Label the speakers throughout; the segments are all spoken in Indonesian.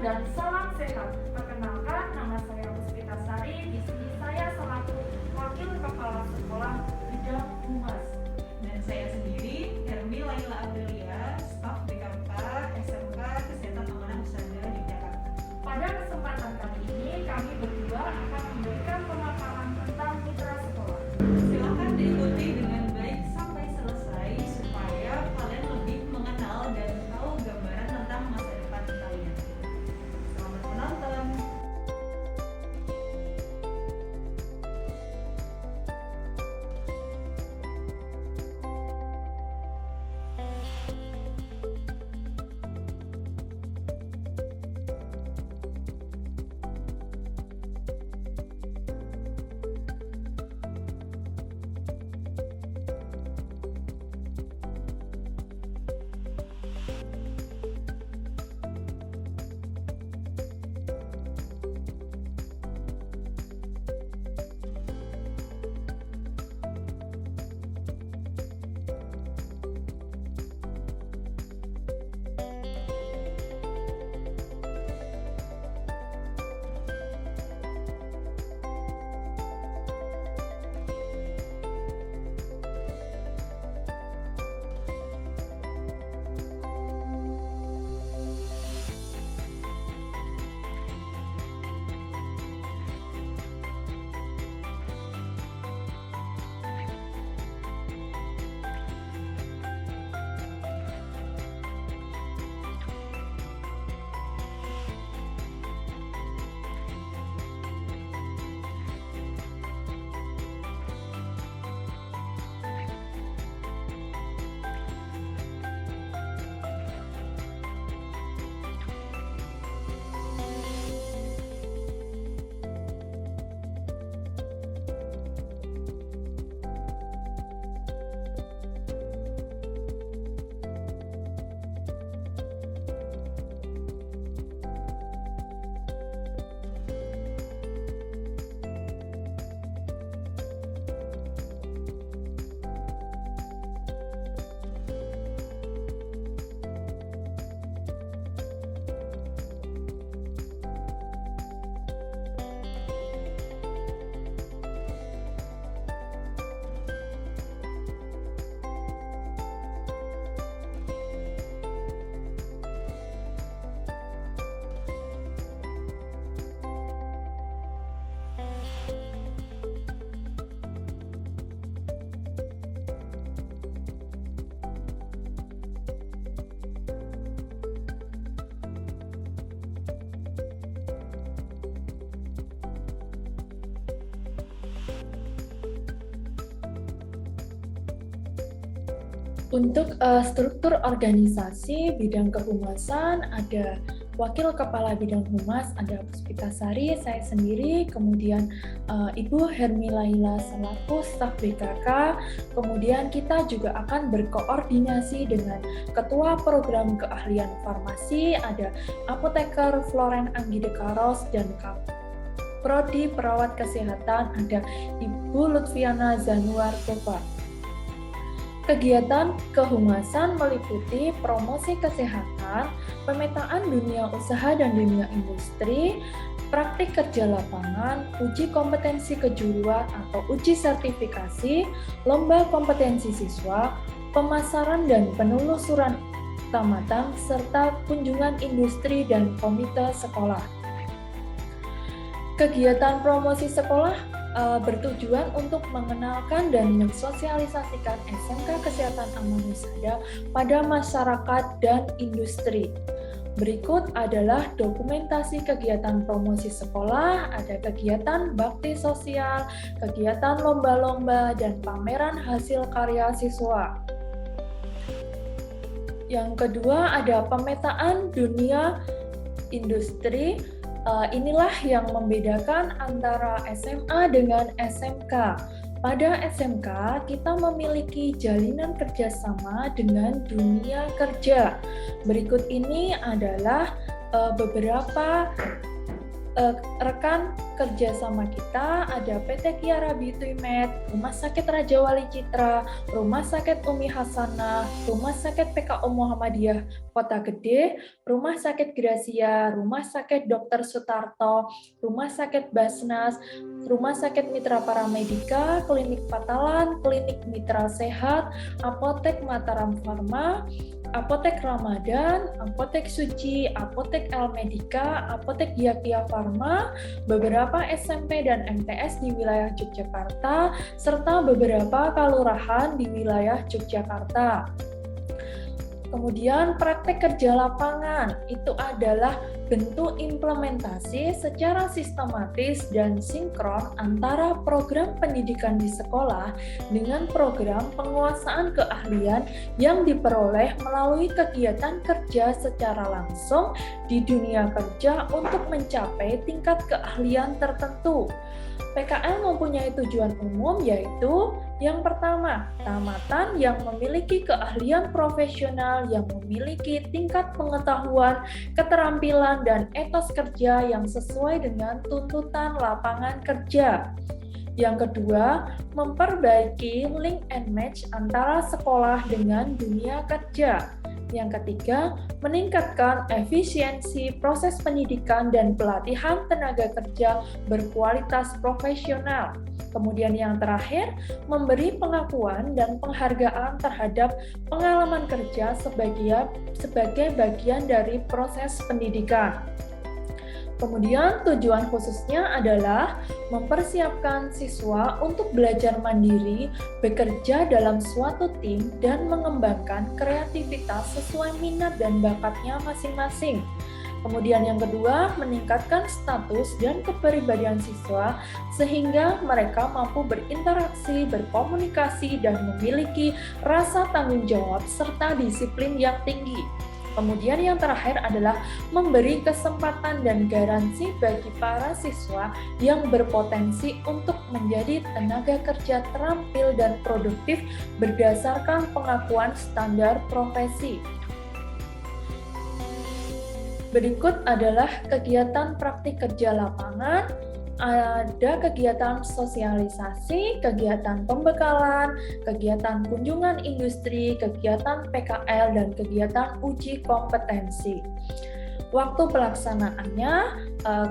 Speaker 1: dan salam sehat. Perkenalkan, nama saya Puspita Sari. Di sini saya selaku Wakil Kepala Sekolah Bidang Humas.
Speaker 2: Dan saya sendiri, Hermi Laila Adelia, staf BKK SMK Kesehatan Amanah Husada Yogyakarta.
Speaker 1: Pada kesempatan kali ini, kami berdua akan memberikan pemaparan tentang mitra sekolah.
Speaker 2: Silakan diikuti dengan baik sampai selesai supaya kalian lebih mengenal dan tahu gambaran tentang masa depan kalian. Selamat menonton.
Speaker 3: Untuk struktur organisasi bidang kehumasan, ada Wakil Kepala Bidang Humas, ada Puspita Sari, saya sendiri, kemudian Ibu Hermi Laila selaku staf BKK, kemudian kita juga akan berkoordinasi dengan Ketua Program Keahlian Farmasi, ada Apoteker Floren Anggidekaros, dan Prodi Perawat Kesehatan, ada Ibu Lutfiana Zanuar Kova. Kegiatan kehumasan meliputi promosi kesehatan, pemetaan dunia usaha dan dunia industri, praktik kerja lapangan, uji kompetensi kejuruan atau uji sertifikasi, lomba kompetensi siswa, pemasaran dan penelusuran tamatan, serta kunjungan industri dan komite sekolah. Kegiatan promosi sekolah bertujuan untuk mengenalkan dan mensosialisasikan SMK Kesehatan Amanah Husada pada masyarakat dan industri. Berikut adalah dokumentasi kegiatan promosi sekolah, ada kegiatan bakti sosial, kegiatan lomba-lomba, dan pameran hasil karya siswa. Yang kedua ada pemetaan dunia industri. Inilah yang membedakan antara SMA dengan SMK. Pada SMK, kita memiliki jalinan kerjasama dengan dunia kerja. Berikut ini adalah beberapa rekan kerja sama kita ada PT Kiara Bituimed, Rumah Sakit Raja Wali Citra, Rumah Sakit Umi Hasanah, Rumah Sakit PKU Muhammadiyah Kota Gede, Rumah Sakit Gracia, Rumah Sakit Dr. Sutarto, Rumah Sakit Basnas, Rumah Sakit Mitra Paramedika, Klinik Patalan, Klinik Mitra Sehat, Apotek Mataram Pharma, Apotek Ramadan, Apotek Suci, Apotek El Medica, Apotek Yakia Pharma, beberapa SMP dan MTS di wilayah Yogyakarta, serta beberapa kelurahan di wilayah Yogyakarta. Kemudian praktek kerja lapangan, itu adalah bentuk implementasi secara sistematis dan sinkron antara program pendidikan di sekolah dengan program penguasaan keahlian yang diperoleh melalui kegiatan kerja secara langsung di dunia kerja untuk mencapai tingkat keahlian tertentu. PKL mempunyai tujuan umum yaitu yang pertama, tamatan yang memiliki keahlian profesional yang memiliki tingkat pengetahuan, keterampilan, dan etos kerja yang sesuai dengan tuntutan lapangan kerja. Yang kedua, memperbaiki link and match antara sekolah dengan dunia kerja. Yang ketiga, meningkatkan efisiensi proses pendidikan dan pelatihan tenaga kerja berkualitas profesional. Kemudian yang terakhir, memberi pengakuan dan penghargaan terhadap pengalaman kerja sebagai bagian dari proses pendidikan. Kemudian tujuan khususnya adalah mempersiapkan siswa untuk belajar mandiri, bekerja dalam suatu tim, dan mengembangkan kreativitas sesuai minat dan bakatnya masing-masing. Kemudian yang kedua, meningkatkan status dan kepribadian siswa sehingga mereka mampu berinteraksi, berkomunikasi, dan memiliki rasa tanggung jawab serta disiplin yang tinggi. Kemudian yang terakhir adalah memberi kesempatan dan garansi bagi para siswa yang berpotensi untuk menjadi tenaga kerja terampil dan produktif berdasarkan pengakuan standar profesi. Berikut adalah kegiatan praktik kerja lapangan. Ada kegiatan sosialisasi, kegiatan pembekalan, kegiatan kunjungan industri, kegiatan PKL, dan kegiatan uji kompetensi. Waktu pelaksanaannya,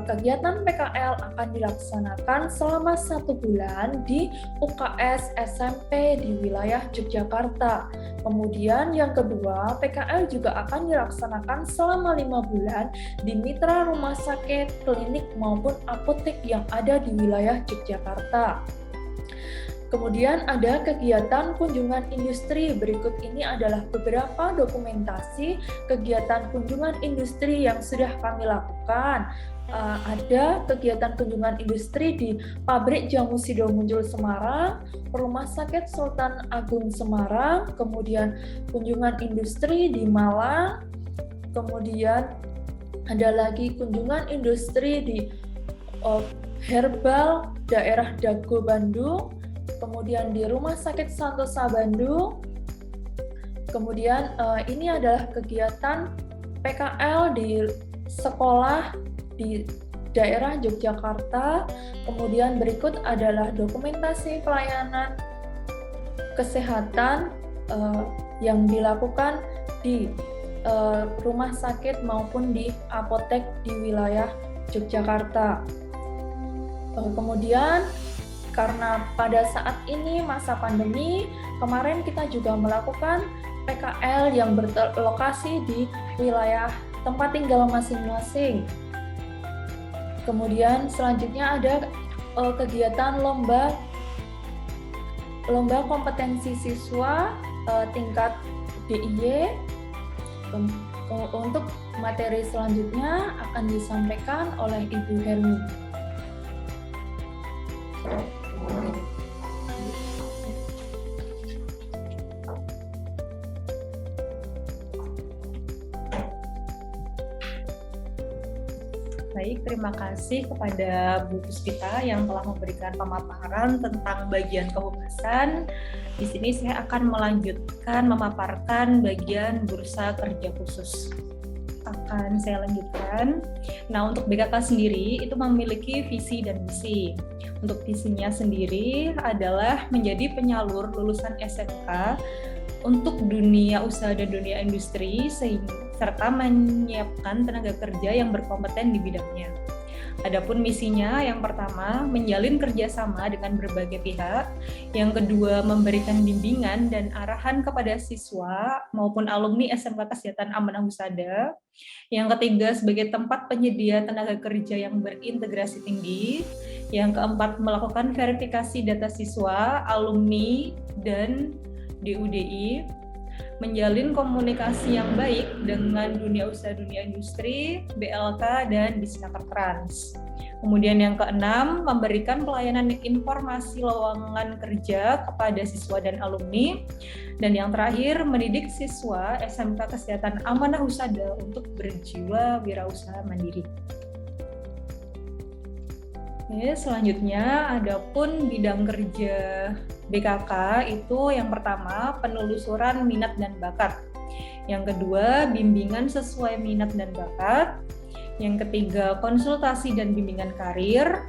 Speaker 3: kegiatan PKL akan dilaksanakan selama 1 bulan di UKS SMP di wilayah Yogyakarta. Kemudian yang kedua, PKL juga akan dilaksanakan selama 5 bulan di mitra rumah sakit, klinik maupun apotek yang ada di wilayah Yogyakarta. Kemudian ada kegiatan kunjungan industri. Berikut ini adalah beberapa dokumentasi kegiatan kunjungan industri yang sudah kami lakukan. Ada kegiatan kunjungan industri di Pabrik Jamu Sidomuncul Semarang, Rumah Sakit Sultan Agung Semarang, kemudian kunjungan industri di Malang, kemudian ada lagi kunjungan industri di Herbal daerah Dago Bandung, kemudian di Rumah Sakit Santosa Bandung. Kemudian ini adalah kegiatan PKL di sekolah di daerah Yogyakarta. Kemudian berikut adalah dokumentasi pelayanan kesehatan yang dilakukan di rumah sakit maupun di apotek di wilayah Yogyakarta. Kemudian karena pada saat ini masa pandemi, kemarin kita juga melakukan PKL yang berlokasi di wilayah tempat tinggal masing-masing. Kemudian selanjutnya ada kegiatan lomba kompetensi siswa tingkat DIY. Untuk materi selanjutnya akan disampaikan oleh Ibu Hermi.
Speaker 2: Baik, terima kasih kepada Bu Puspita yang telah memberikan pemaparan tentang bagian kehumasan. Di sini saya akan melanjutkan memaparkan bagian bursa kerja khusus.
Speaker 4: akan saya lanjutkan. Nah, untuk BKK sendiri itu memiliki visi dan misi. Untuk visinya sendiri adalah menjadi penyalur lulusan SMK untuk dunia usaha dan dunia industri, serta menyiapkan tenaga kerja yang berkompeten di bidangnya. Adapun misinya, yang pertama, menjalin kerjasama dengan berbagai pihak. Yang kedua, memberikan bimbingan dan arahan kepada siswa maupun alumni SMK Kesehatan Amanah Husada. Yang ketiga, sebagai tempat penyedia tenaga kerja yang berintegrasi tinggi. Yang keempat, melakukan verifikasi data siswa, alumni, dan DUDI. Menjalin komunikasi yang baik dengan dunia usaha, dunia industri, BLK, dan Disnaker Trans. Kemudian yang keenam, memberikan pelayanan informasi lowongan kerja kepada siswa dan alumni. Dan yang terakhir, mendidik siswa SMK Kesehatan Amanah Husada untuk berjiwa wirausaha mandiri. Oke, selanjutnya adapun bidang kerja BKK itu yang pertama penelusuran minat dan bakat. Yang kedua bimbingan sesuai minat dan bakat. Yang ketiga konsultasi dan bimbingan karir.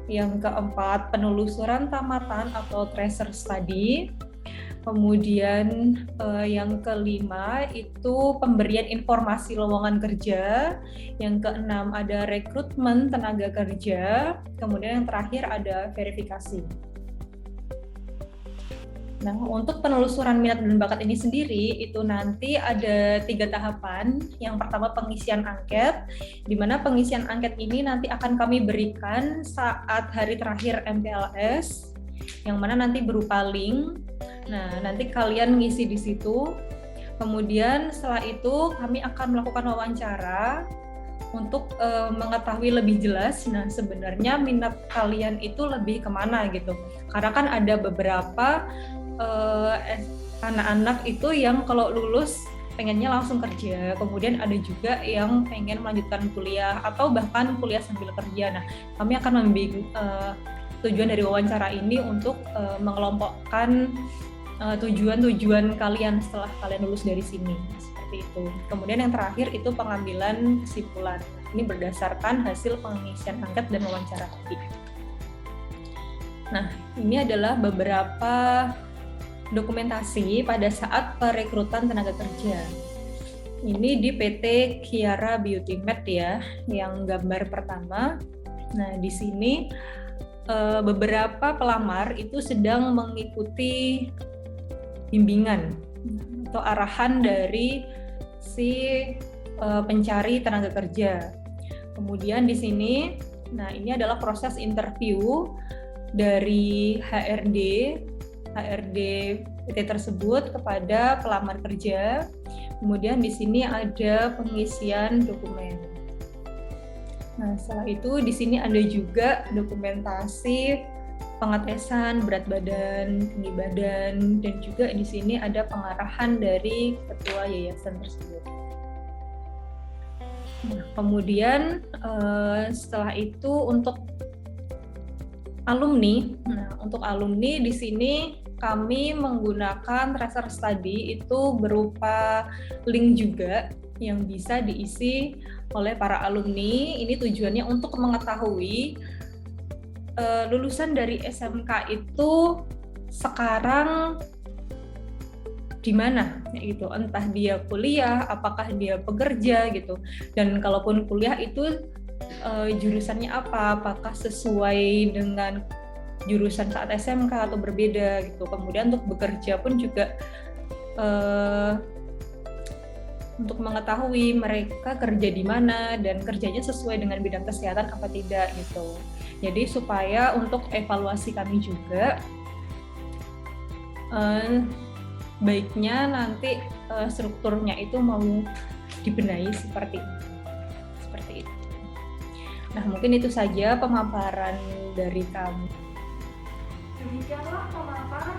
Speaker 4: Yang keempat penelusuran tamatan atau tracer study. Kemudian yang kelima itu pemberian informasi lowongan kerja. Yang keenam ada rekrutmen tenaga kerja. Kemudian yang terakhir ada verifikasi. Nah, untuk penelusuran minat dan bakat ini sendiri, itu nanti ada 3 tahapan. Yang pertama pengisian angket, di mana pengisian angket ini nanti akan kami berikan saat hari terakhir MPLS, yang mana nanti berupa link. Nah, nanti kalian ngisi di situ. Kemudian setelah itu kami akan melakukan wawancara untuk mengetahui lebih jelas, nah sebenarnya minat kalian itu lebih kemana gitu. Karena kan ada beberapa anak-anak itu yang kalau lulus pengennya langsung kerja, kemudian ada juga yang pengen melanjutkan kuliah atau bahkan kuliah sambil kerja. Nah, kami akan membimbing tujuan dari wawancara ini untuk mengelompokkan tujuan-tujuan kalian setelah kalian lulus dari sini, seperti itu. Kemudian yang terakhir itu pengambilan kesimpulan. Ini berdasarkan hasil pengisian angket dan wawancara tadi. Nah, ini adalah beberapa dokumentasi pada saat perekrutan tenaga kerja. Ini di PT Kiara Beauty Med ya, yang gambar pertama. Nah, di sini beberapa pelamar itu sedang mengikuti bimbingan atau arahan dari si pencari tenaga kerja. Kemudian di sini, nah ini adalah proses interview dari HRD PT tersebut kepada pelamar kerja. Kemudian di sini ada pengisian dokumen. Nah, setelah itu di sini ada juga dokumentasi pengetesan berat badan, tinggi badan, dan juga di sini ada pengarahan dari ketua yayasan tersebut. Nah, kemudian setelah itu untuk alumni, untuk alumni di sini kami menggunakan tracer study itu berupa link juga yang bisa diisi oleh para alumni. Ini tujuannya untuk mengetahui lulusan dari SMK itu sekarang di mana gitu, entah dia kuliah, apakah dia bekerja gitu, dan kalaupun kuliah itu jurusannya apa, apakah sesuai dengan jurusan saat SMK atau berbeda gitu. Kemudian untuk bekerja pun juga untuk mengetahui mereka kerja di mana dan kerjanya sesuai dengan bidang kesehatan apa tidak gitu. Jadi supaya untuk evaluasi kami juga baiknya nanti strukturnya itu mau dibenahi seperti itu. Nah, mungkin itu saja pemaparan dari kami.
Speaker 1: Demikianlah pemaparan